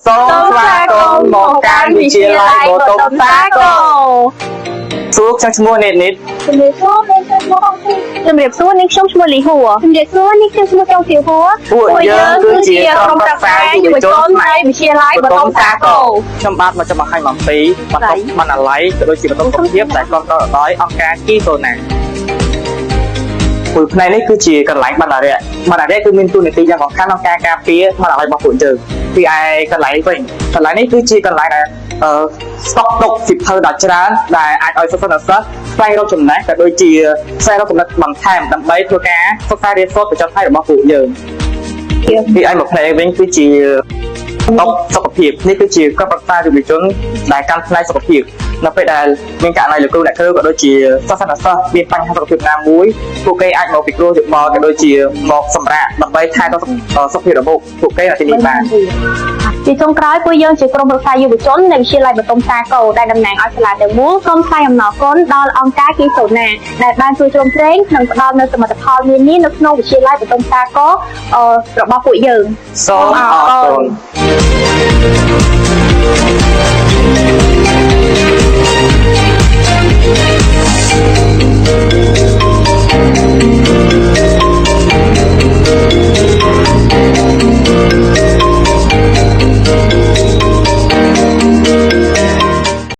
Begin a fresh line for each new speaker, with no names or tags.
សូមស្វាគមន៍មកកាន់វិទ្យាល័យបឋមសាគរសួរខ្ញុំឈ្មោះនេតនេត
ជំរាបសួរនេះខ្ញុំឈ្មោះលីហួរជំរាបសួរនេះខ្ញុំឈ្មោះចុងសៀវហួរ
ពួកយើងគឺជាក្រុមប្រឹក្សាយុវជនផ្នែកវិទ្យាល័យបឋមសាគរខ្ញុំបាទមកចាំបង្ហាញអំពីបន្ទប់បណ្ណាល័យក៏ដូចជាបន្ទប់សុខភាពដែលគ្រប់គ្រងដោយអង្គការគីសូណាមួយផ្នែកនេះគឺជាកន្លែងបណ្ណារៈគឺមានតួនាទីយ៉ាងសំខាន់ក្នុងការការពារបណ្ណាល័យរបស់ពួកយើងពីឯកន្លែងវិញកន្លែងនេះគឺជាកន្លែងដែលស្តុកទុកសិភៅដ៏ច្រើនដែលអាចឲ្យសិស្សស្វែងរកចំណេះក៏ដូចជាស្វែងរកចំណុចបន្ថែមដើម្បីធ្វើការសិក្សារៀនសូត្រប្រចាំថ្ងៃរបស់ពួកយើងពីឯមួយផ្នែកវិញគឺជាបន្ទប់សុខភាពនេះគឺជាក្រុមប្រឹក្សាយុវជនដែលកាន់ផ្នែកសុខភាពនៅពេលដែលមានករណីលោកគ្រូអ្នកគ្រូក៏ដូចជាសិស្សមានបញ្ហាសុខភាពណាមួយពួកគេអាចមកពិគ្រោះយោបល់ក៏ដូចជាមកសម្រាប់ដើម្បីថែទាំសុខភាពរបស់ពួកគេនៅទីនេះបាន
ជាចុងក្រោយពួកយើងជាក្រុមប្រឹក្សាយុវជននៃវិទ្យាល័យបឋមសាគរដែលតំណាងឲ្យសាលាទាំងមូលសូមថ្លែងអំណរគុណដល់អង្គការគីសូណាដែលបានជួយជ្រោមជ្រែងនិងផ្ដល់នូវសមិទ្ធផលនានានៅក្នុងវិទ្យាល័យបឋមសាគររបស់ពួកយើង
សូមអរគុណ
Thank you.